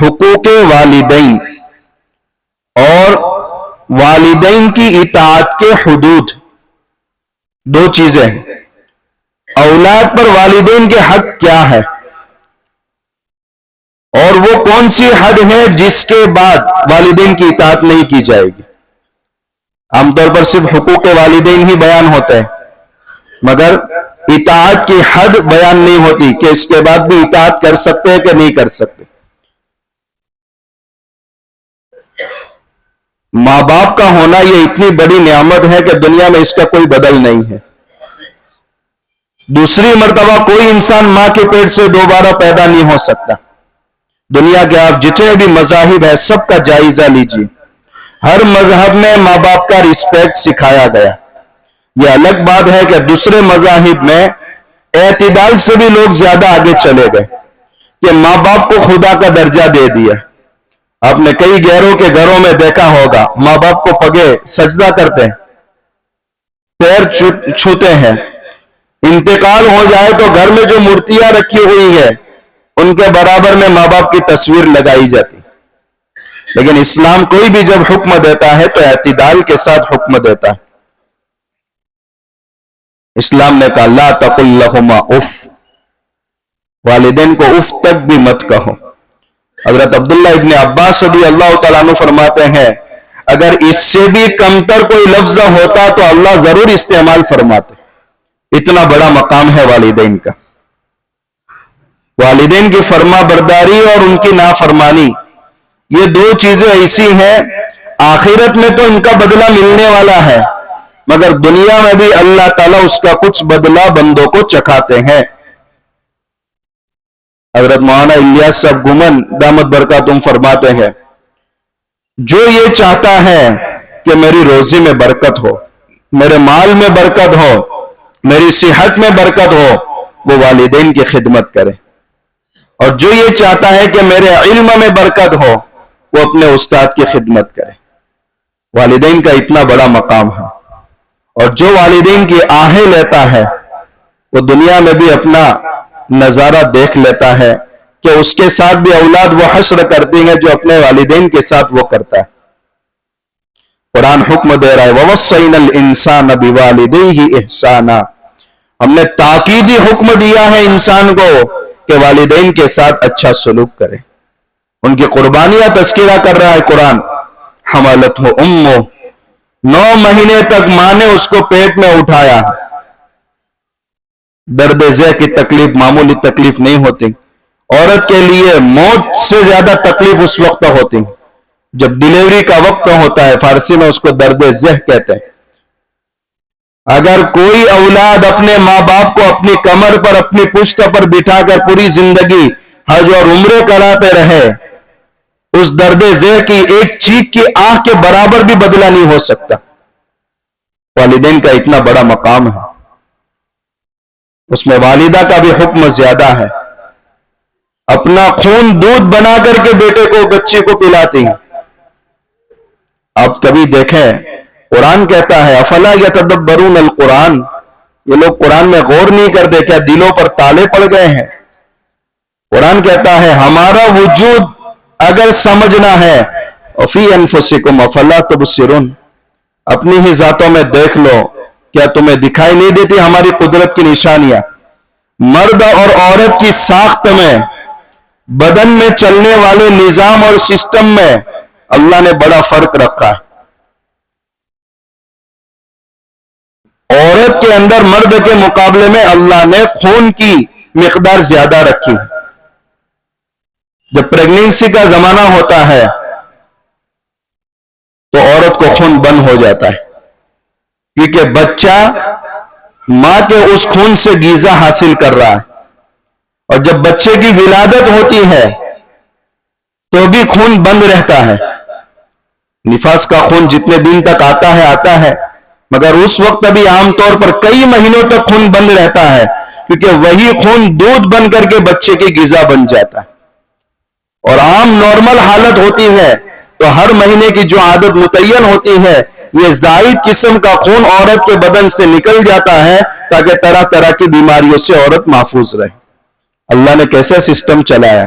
حقوق والدین اور والدین کی اطاعت کے حدود، دو چیزیں ہیں۔ اولاد پر والدین کے حق کیا ہے اور وہ کون سی حد ہے جس کے بعد والدین کی اطاعت نہیں کی جائے گی۔ عام طور پر صرف حقوق والدین ہی بیان ہوتا ہے، مگر اطاعت کی حد بیان نہیں ہوتی کہ اس کے بعد بھی اطاعت کر سکتے ہیں کہ نہیں کر سکتے۔ ماں باپ کا ہونا یہ اتنی بڑی نعمت ہے کہ دنیا میں اس کا کوئی بدل نہیں ہے۔ دوسری مرتبہ کوئی انسان ماں کے پیٹ سے دوبارہ پیدا نہیں ہو سکتا۔ دنیا کے آپ جتنے بھی مذاہب ہیں سب کا جائزہ لیجیے، ہر مذہب میں ماں باپ کا رسپیکٹ سکھایا گیا۔ یہ الگ بات ہے کہ دوسرے مذاہب میں اعتدال سے بھی لوگ زیادہ آگے چلے گئے کہ ماں باپ کو خدا کا درجہ دے دیا۔ آپ نے کئی غیروں کے گھروں میں دیکھا ہوگا، ماں باپ کو پگے سجدہ کرتے ہیں، پیر چھوتے ہیں۔ انتقال ہو جائے تو گھر میں جو مورتیاں رکھی ہوئی ہے ان کے برابر میں ماں باپ کی تصویر لگائی جاتی۔ لیکن اسلام کوئی بھی جب حکم دیتا ہے تو اعتدال کے ساتھ حکم دیتا ہے۔ اسلام نے کہا لا تقل لہما اف، والدین کو اف تک بھی مت کہو۔ حضرت عبداللہ ابن عباس رضی اللہ تعالیٰ عنہ فرماتے ہیں اگر اس سے بھی کمتر کوئی لفظ ہوتا تو اللہ ضرور استعمال فرماتے۔ اتنا بڑا مقام ہے والدین کا۔ والدین کی فرما برداری اور ان کی نافرمانی، یہ دو چیزیں ایسی ہیں آخرت میں تو ان کا بدلہ ملنے والا ہے، مگر دنیا میں بھی اللہ تعالیٰ اس کا کچھ بدلہ بندوں کو چکھاتے ہیں۔ حضرت مولانا الیاس صاحب گمن دامت برکاتہم فرماتے ہیں جو یہ چاہتا ہے کہ میری روزی میں برکت ہو، میرے مال میں برکت ہو، میری صحت میں برکت ہو، وہ والدین کی خدمت کرے، اور جو یہ چاہتا ہے کہ میرے علم میں برکت ہو وہ اپنے استاد کی خدمت کرے۔ والدین کا اتنا بڑا مقام ہے، اور جو والدین کی آہیں لیتا ہے وہ دنیا میں بھی اپنا نظارہ دیکھ لیتا ہے کہ اس کے ساتھ بھی اولاد وہ حشر کرتی ہے جو اپنے والدین کے ساتھ وہ کرتا ہے۔ قرآن حکم دے رہا ہے وَوَصَّيْنَا الْإِنسَانَ بِوَالِدَيْهِ إِحْسَانًا، ہم نے تاکیدی حکم دیا ہے انسان کو کہ والدین کے ساتھ اچھا سلوک کرے، ان کی قربانیاں تذکرہ کر رہا ہے قرآن۔ حملتہ امہ، 9 مہینے تک ماں نے اس کو پیٹ میں اٹھایا۔ درد ذہ کی تکلیف معمولی تکلیف نہیں ہوتی، عورت کے لیے موت سے زیادہ تکلیف اس وقت ہوتی جب ڈیلیوری کا وقت ہوتا ہے، فارسی میں اس کو درد ذہ کہتے ہیں۔ اگر کوئی اولاد اپنے ماں باپ کو اپنی کمر پر اپنی پشت پر بٹھا کر پوری زندگی حج اور عمرے کراتے رہے، اس درد ذہ کی ایک چیخ کی آہ کے برابر بھی بدلہ نہیں ہو سکتا۔ والدین کا اتنا بڑا مقام ہے، اس میں والدہ کا بھی حکم زیادہ ہے۔ اپنا خون دودھ بنا کر کے بیٹے کو بچے کو پلاتی ہیں۔ آپ کبھی دیکھیں قرآن کہتا ہے افلا یتدبرون القرآن، یہ لوگ قرآن میں غور نہیں کرتے، کیا دلوں پر تالے پڑ گئے ہیں؟ قرآن کہتا ہے ہمارا وجود اگر سمجھنا ہے فی انفسکم افلا تبصرون، اپنی ہی ذاتوں میں دیکھ لو، کیا تمہیں دکھائی نہیں دیتی ہماری قدرت کی نشانیاں؟ مرد اور عورت کی ساخت میں، بدن میں چلنے والے نظام اور سسٹم میں اللہ نے بڑا فرق رکھا ہے۔ عورت کے اندر مرد کے مقابلے میں اللہ نے خون کی مقدار زیادہ رکھی۔ جب پریگنینسی کا زمانہ ہوتا ہے تو عورت کو خون بند ہو جاتا ہے، کیونکہ بچہ ماں کے اس خون سے غذا حاصل کر رہا ہے، اور جب بچے کی ولادت ہوتی ہے تو بھی خون بند رہتا ہے۔ نفاس کا خون جتنے دن تک آتا ہے، مگر اس وقت ابھی عام طور پر کئی مہینوں تک خون بند رہتا ہے، کیونکہ وہی خون دودھ بن کر کے بچے کی غذا بن جاتا ہے۔ اور عام نارمل حالت ہوتی ہے تو ہر مہینے کی جو عادت متعین ہوتی ہے، یہ زائد قسم کا خون عورت کے بدن سے نکل جاتا ہے تاکہ طرح طرح کی بیماریوں سے عورت محفوظ رہے۔ اللہ نے کیسا سسٹم چلایا؟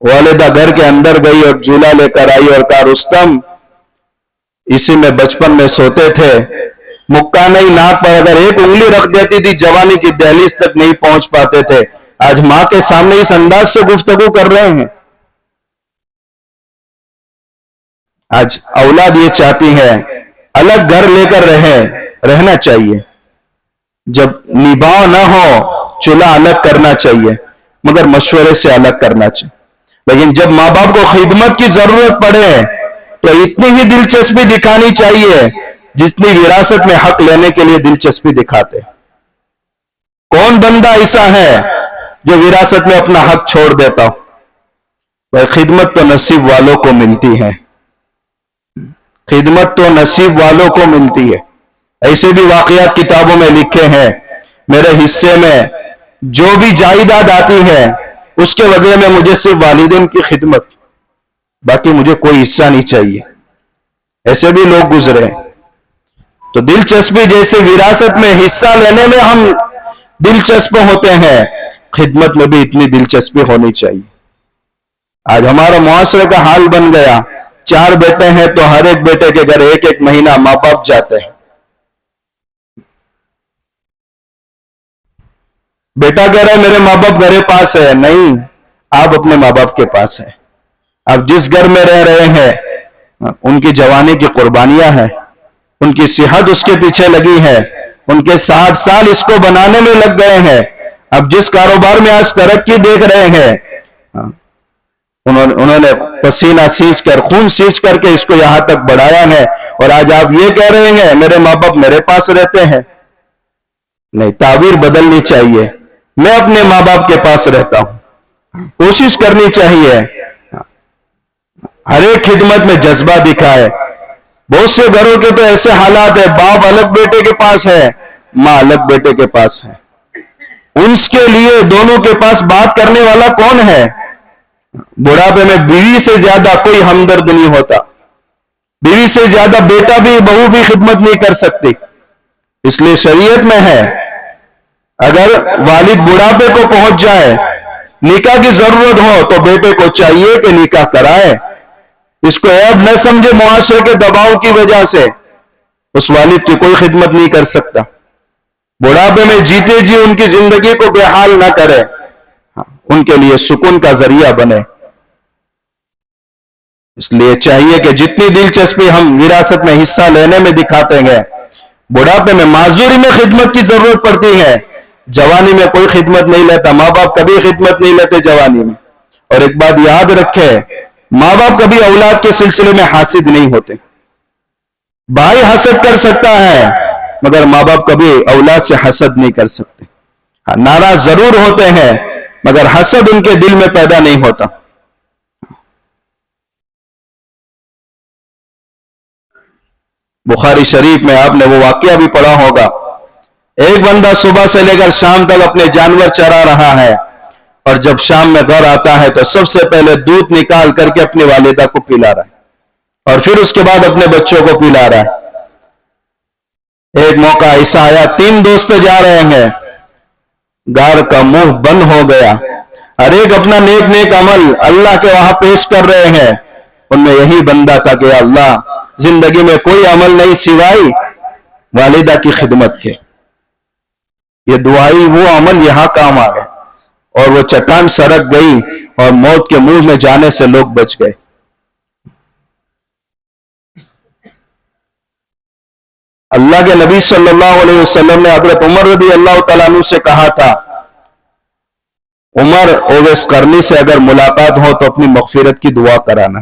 والدہ گھر کے اندر گئی اور جھولا لے کر آئی اور کہا رستم اسی میں بچپن میں سوتے تھے، مکہ نہیں ناک پر اگر ایک انگلی رکھ دیتی تھی جوانی کی دہلیز تک نہیں پہنچ پاتے تھے، آج ماں کے سامنے اس انداز سے گفتگو کر رہے ہیں۔ آج اولاد یہ چاہتی ہے الگ گھر لے کر رہنا چاہیے، جب نباہ نہ ہو چولہا الگ کرنا چاہیے، مگر مشورے سے الگ کرنا چاہیے۔ لیکن جب ماں باپ کو خدمت کی ضرورت پڑے تو اتنی ہی دلچسپی دکھانی چاہیے جتنی وراثت میں حق لینے کے لیے دلچسپی دکھاتے۔ کون بندہ ایسا ہے جو وراثت میں اپنا حق چھوڑ دیتا ہو؟ خدمت تو نصیب والوں کو ملتی ہے، خدمت تو نصیب والوں کو ملتی ہے۔ ایسے بھی واقعات کتابوں میں لکھے ہیں، میرے حصے میں جو بھی جائیداد آتی ہے اس کے بدلے میں مجھے صرف والدین کی خدمت، باقی مجھے کوئی حصہ نہیں چاہیے۔ ایسے بھی لوگ گزرے۔ تو دلچسپی جیسے وراثت میں حصہ لینے میں ہم دلچسپ ہوتے ہیں، خدمت میں بھی اتنی دلچسپی ہونی چاہیے۔ آج ہمارا معاشرے کا حال بن گیا، 4 بیٹے ہیں تو ہر ایک بیٹے کے گھر ایک مہینہ ماں باپ جاتے ہیں۔ بیٹا کہہ رہا ہے میرے ماں باپ میرے پاس ہے، نہیں، آپ اپنے ماں باپ کے پاس ہیں۔ آپ جس گھر میں رہ رہے ہیں ان کی جوانی کی قربانیاں ہیں، ان کی صحت اس کے پیچھے لگی ہے، ان کے 60 سال اس کو بنانے میں لگ گئے ہیں۔ اب جس کاروبار میں آج ترقی دیکھ رہے ہیں انہوں نے پسینہ سینچ کر خون سینچ کر کے اس کو یہاں تک بڑھایا ہے، اور آج آپ یہ کہہ رہے ہیں میرے ماں باپ میرے پاس رہتے ہیں۔ نہیں، تعبیر بدلنی چاہیے، میں اپنے ماں باپ کے پاس رہتا ہوں۔ کوشش کرنی چاہیے ہر ایک خدمت میں جذبہ دکھائے۔ بہت سے گھروں کے تو ایسے حالات ہیں، باپ الگ بیٹے کے پاس ہے، ماں الگ بیٹے کے پاس ہے، اس کے لیے دونوں کے پاس بات کرنے والا کون ہے؟ بڑھاپے میں بیوی سے زیادہ کوئی ہمدرد نہیں ہوتا، بیوی سے زیادہ بیٹا بھی بہو بھی خدمت نہیں کر سکتی۔ اس لیے شریعت میں ہے اگر والد بڑھاپے کو پہنچ جائے، نکاح کی ضرورت ہو تو بیٹے کو چاہیے کہ نکاح کرائے، اس کو عیب نہ سمجھے۔ معاشرے کے دباؤ کی وجہ سے اس والد کی کوئی خدمت نہیں کر سکتا، بڑھاپے میں جیتے جی ان کی زندگی کو بے حال نہ کرے، ان کے لیے سکون کا ذریعہ بنے۔ اس لیے چاہیے کہ جتنی دلچسپی ہم وراثت میں حصہ لینے میں دکھاتے ہیں، بڑھاپے میں معذوری میں خدمت کی ضرورت پڑتی ہے، جوانی میں کوئی خدمت نہیں لیتا، ماں باپ کبھی خدمت نہیں لیتے جوانی میں۔ اور ایک بات یاد رکھے، ماں باپ کبھی اولاد کے سلسلے میں حاسد نہیں ہوتے۔ بھائی حسد کر سکتا ہے مگر ماں باپ کبھی اولاد سے حسد نہیں کر سکتے۔ ناراض ضرور ہوتے ہیں مگر حسد ان کے دل میں پیدا نہیں ہوتا۔ بخاری شریف میں آپ نے وہ واقعہ بھی پڑھا ہوگا، ایک بندہ صبح سے لے کر شام تک اپنے جانور چرا رہا ہے، اور جب شام میں گھر آتا ہے تو سب سے پہلے دودھ نکال کر کے اپنی والدہ کو پلا رہا ہے، اور پھر اس کے بعد اپنے بچوں کو پلا رہا ہے۔ ایک موقع ایسا آیا، 3 دوست جا رہے ہیں، گار کا منہ بند ہو گیا، ہر ایک اپنا نیک نیک عمل اللہ کے وہاں پیش کر رہے ہیں۔ ان میں یہی بندہ تھا کہ اللہ، زندگی میں کوئی عمل نہیں سوائے والدہ کی خدمت کے، یہ دعائی وہ عمل یہاں کام آ گئے، اور وہ چٹان سرک گئی اور موت کے منہ میں جانے سے لوگ بچ گئے۔ اللہ کے نبی صلی اللہ علیہ وسلم نے حضرت عمر رضی اللہ تعالیٰ عنہ سے کہا تھا، عمر اویس قرنی سے اگر ملاقات ہو تو اپنی مغفرت کی دعا کرانا۔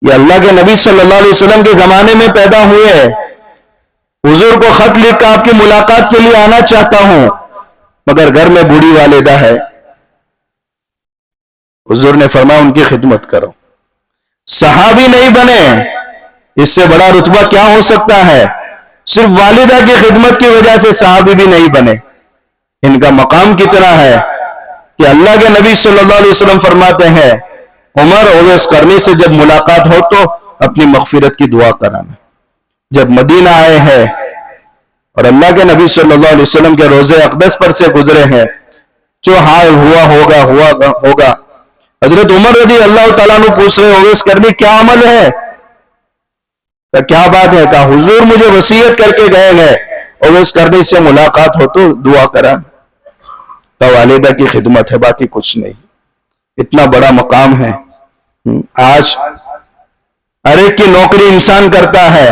یہ اللہ کے نبی صلی اللہ علیہ وسلم کے زمانے میں پیدا ہوئے، حضور کو خط لکھ کر آپ کی ملاقات کے لیے آنا چاہتا ہوں مگر گھر میں بوڑھی والدہ ہے۔ حضور نے فرمایا ان کی خدمت کرو۔ صحابی نہیں بنے، اس سے بڑا رتبہ کیا ہو سکتا ہے؟ صرف والدہ کی خدمت کی وجہ سے صحابی بھی نہیں بنے۔ ان کا مقام کتنا ہے کہ اللہ کے نبی صلی اللہ علیہ وسلم فرماتے ہیں، عمر اویس قرنی سے جب ملاقات ہو تو اپنی مغفرت کی دعا کرانا۔ جب مدینہ آئے ہیں اور اللہ کے نبی صلی اللہ علیہ وسلم کے روضے اقدس پر سے گزرے ہیں جو حال ہوا ہوگا. حضرت عمر رضی اللہ تعالیٰ عنہ پوچھ رہے اویس کرنی کیا عمل ہے؟ کیا بات ہے؟ کہا حضور مجھے وصیت کر کے گئے ہیں اویس کرنی سے ملاقات ہو تو دعا کرا. تو والدہ کی خدمت ہے، باقی کچھ نہیں. اتنا بڑا مقام ہے. آج ہر ایک کی نوکری انسان کرتا ہے،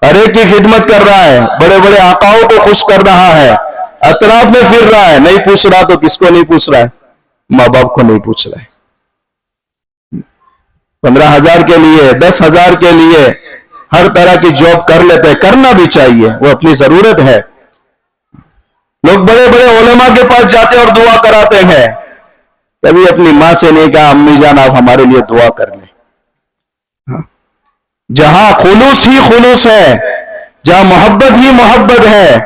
ہر ایک کی خدمت کر رہا ہے، بڑے بڑے آقاؤں کو خوش کر رہا ہے، اطراف میں پھر رہا ہے. نہیں پوچھ رہا تو کس کو نہیں پوچھ رہا ہے؟ ماں باپ کو نہیں پوچھ رہا ہے. 15,000 کے لیے 10,000 کے لیے ہر طرح کی جاب کر لیتے ہیں. کرنا بھی چاہیے، وہ اپنی ضرورت ہے. لوگ بڑے بڑے علماء کے پاس جاتے اور دعا کراتے ہیں. کبھی اپنی ماں سے نہیں کہا امی جان آپ ہمارے لیے دعا کر لیں. جہاں خلوص ہی خلوص ہے، جہاں محبت ہی محبت ہے،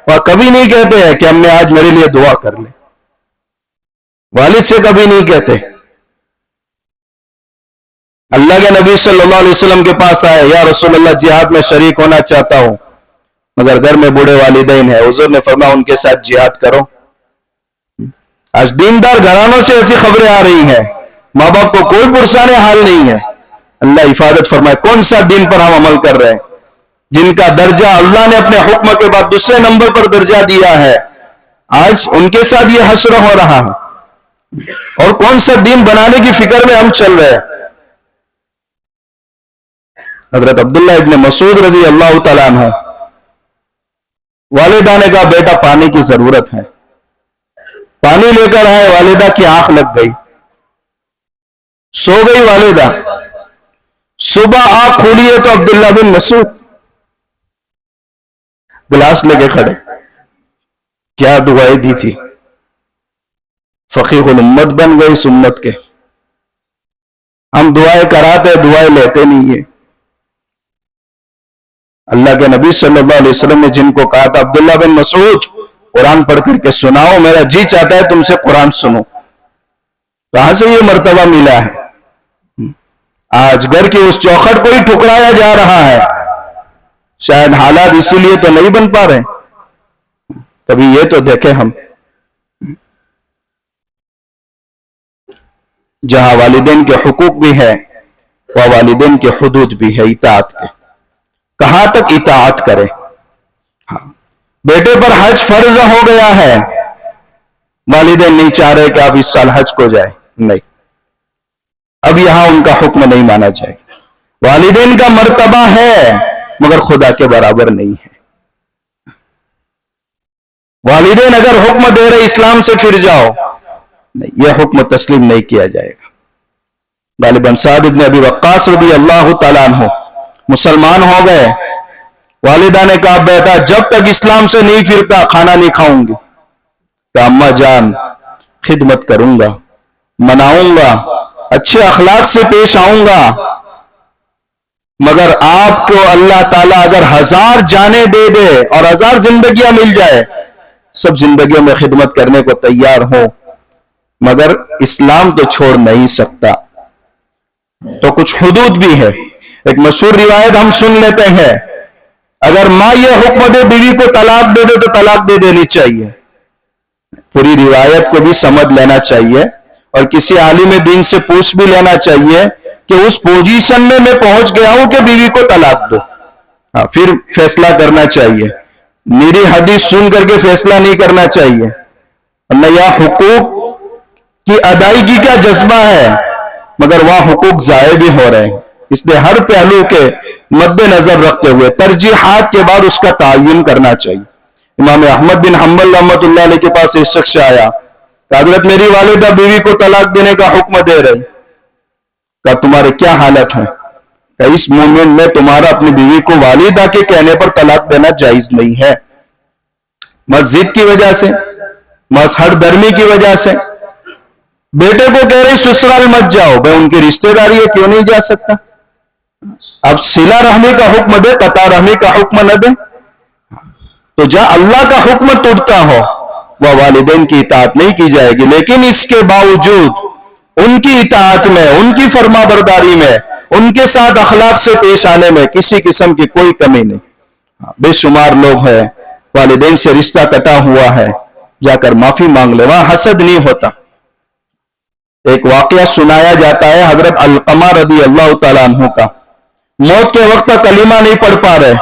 وہ کبھی نہیں کہتے ہیں کہ ہم نے آج میرے لیے دعا کر لیں. والد سے کبھی نہیں کہتے. اللہ کے نبی صلی اللہ علیہ وسلم کے پاس آئے، یا رسول اللہ جہاد میں شریک ہونا چاہتا ہوں مگر گھر میں بوڑھے والدین ہیں. حضور نے فرمایا ان کے ساتھ جہاد کرو. آج دیندار گھرانوں سے ایسی خبریں آ رہی ہیں، ماں باپ کو کوئی پرسان حال نہیں ہے. اللہ حفاظت فرمائے. کون سا دین پر ہم عمل کر رہے ہیں جن کا درجہ اللہ نے اپنے حکم کے بعد دوسرے نمبر پر درجہ دیا ہے، آج ان کے ساتھ یہ حشر ہو رہا ہے. اور کون سا دین بنانے کی فکر میں ہم چل رہے ہیں. حضرت عبداللہ ابن مسعود رضی اللہ تعالیٰ عنہ، والدہ نے کہا بیٹا پانی کی ضرورت ہے. پانی لے کر آئے، والدہ کی آنکھ لگ گئی، سو گئی والدہ. صبح آنکھ کھولی ہے تو عبداللہ بن مسعود گلاس لے کے کھڑے. کیا دعائیں دی تھی. فقیہ الامت بن گئی اس امت کے. ہم دعائیں کراتے دعائیں لیتے نہیں ہیں. اللہ کے نبی صلی اللہ علیہ وسلم نے جن کو کہا تھا عبداللہ بن مسعود قرآن پڑھ کر کے سناؤ، میرا جی چاہتا ہے تم سے قرآن سنو. کہاں سے یہ مرتبہ ملا ہے؟ آج گھر کی اس چوکھٹ کو ہی ٹھکرایا جا رہا ہے. شاید حالات اسی لیے تو نہیں بن پا رہے. کبھی یہ تو دیکھیں ہم، جہاں والدین کے حقوق بھی ہے وہ والدین کے حدود بھی ہے اطاعت کے. کہاں تک اطاعت کرے. بیٹے پر حج فرض ہو گیا ہے، والدین نہیں چاہ رہے کہ آپ اس سال حج کو جائیں. نہیں، اب یہاں ان کا حکم نہیں مانا جائے. والدین کا مرتبہ ہے مگر خدا کے برابر نہیں ہے. والدین اگر حکم دے رہے اسلام سے پھر جاؤ، نہیں، یہ حکم تسلیم نہیں کیا جائے گا. غالباً سعد بن ابی وقاص رضی اللہ تعالیٰ عنہ مسلمان ہو گئے. والدہ نے کہا بیٹا جب تک اسلام سے نہیں پھرتا کھانا نہیں کھاؤں گی. کہا اماں جان خدمت کروں گا، مناؤں گا، اچھے اخلاق سے پیش آؤں گا، مگر آپ کو اللہ تعالیٰ اگر 1000 جانیں دے دے اور 1000 زندگیاں مل جائے، سب زندگیوں میں خدمت کرنے کو تیار ہوں، مگر اسلام تو چھوڑ نہیں سکتا. تو کچھ حدود بھی ہے. ایک مشہور روایت ہم سن لیتے ہیں، اگر ماں یہ حکم دے بیوی کو طلاق دے دے تو طلاق دے دینی چاہیے. پوری روایت کو بھی سمجھ لینا چاہیے اور کسی عالم دین سے پوچھ بھی لینا چاہیے کہ اس پوزیشن میں میں پہنچ گیا ہوں کہ بیوی کو طلاق دو. پھر فیصلہ کرنا چاہیے. میری حدیث سن کر کے فیصلہ نہیں کرنا چاہیے. یا حقوق کی ادائیگی کا جذبہ ہے مگر وہاں حقوق ضائع بھی ہو رہے ہیں. اس لیے ہر پہلو کے مد نظر رکھتے ہوئے ترجیحات کے بعد اس کا تعین کرنا چاہیے. امام احمد بن حنبل رحمۃ اللہ علیہ کے پاس ایک شخص آیا کہ حضرت میری والدہ بیوی کو طلاق دینے کا حکم دے رہی. کہ تمہارے کیا حالت ہے؟ کہ اس مومنٹ میں تمہارا اپنی بیوی کو والدہ کے کہنے پر طلاق دینا جائز نہیں ہے. مسجد کی وجہ سے، مذہب درمی کی وجہ سے. بیٹے کو کہہ رہی سسرال مت جاؤ، بھائی ان کی رشتہ داری ہے کیوں نہیں جا سکتا؟ اب صلہ رحمی کا حکم دے، قطع رحمی کا حکم نہ دے. تو جہاں اللہ کا حکم ٹوٹتا ہو وہ والدین کی اطاعت نہیں کی جائے گی. لیکن اس کے باوجود ان کی اطاعت میں، ان کی فرما برداری میں، ان کے ساتھ اخلاق سے پیش آنے میں کسی قسم کی کوئی کمی نہیں. بے شمار لوگ ہیں والدین سے رشتہ کٹا ہوا ہے، جا کر معافی مانگ لے, وہاں حسد نہیں ہوتا. ایک واقعہ سنایا جاتا ہے حضرت علقمہ رضی اللہ تعالیٰ عنہ کا. موت کے وقت کلمہ نہیں پڑھ پا رہے,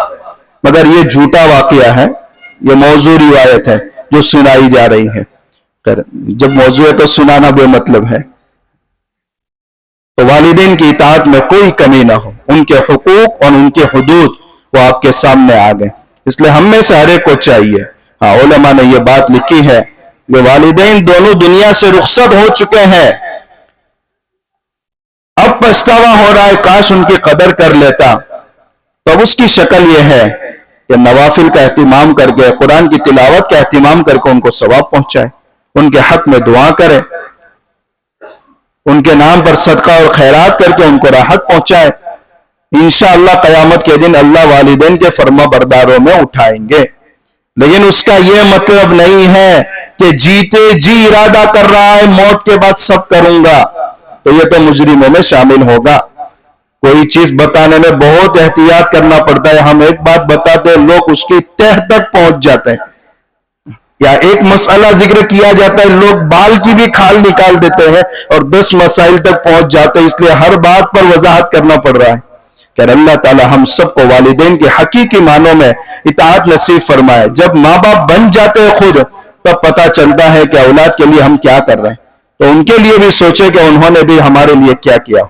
مگر یہ جھوٹا واقعہ ہے, یہ موضوع روایت ہے جو سنائی جا رہی ہے. جب موضوع ہے تو سنانا بے مطلب ہے. تو والدین کی اطاعت میں کوئی کمی نہ ہو, ان کے حقوق اور ان کے حدود وہ آپ کے سامنے آ گئے. اس لیے ہم میں سے ہر ایک کو چاہیے, ہاں علماء نے یہ بات لکھی ہے کہ والدین دونوں دنیا سے رخصت ہو چکے ہیں, اب پچھتاوا ہو رہا ہے کاش ان کی قدر کر لیتا. تو اب اس کی شکل یہ ہے کہ نوافل کا اہتمام کر کے, قرآن کی تلاوت کا اہتمام کر کے ان کو ثواب پہنچائے, ان کے حق میں دعا کرے, ان کے نام پر صدقہ اور خیرات کر کے ان کو راحت پہنچائے. انشاءاللہ قیامت کے دن اللہ والدین کے فرما برداروں میں اٹھائیں گے. لیکن اس کا یہ مطلب نہیں ہے کہ جیتے جی ارادہ کر رہا ہے موت کے بعد سب کروں گا, تو یہ تو مجرموں میں شامل ہوگا. کوئی چیز بتانے میں بہت احتیاط کرنا پڑتا ہے. ہم ایک بات بتاتے ہیں, لوگ اس کی تہ تک پہنچ جاتے ہیں, یا ایک مسئلہ ذکر کیا جاتا ہے, لوگ بال کی بھی کھال نکال دیتے ہیں اور 10 مسائل تک پہنچ جاتے ہیں. اس لیے ہر بات پر وضاحت کرنا پڑ رہا ہے کہ اللہ تعالی ہم سب کو والدین کے حقیقی معنوں میں اطاعت نصیب فرمائے. جب ماں باپ بن جاتے ہیں خود, تب پتہ چلتا ہے کہ اولاد کے لیے ہم کیا کر رہے ہیں. تو ان کے لیے بھی سوچے کہ انہوں نے بھی ہمارے لیے کیا کیا.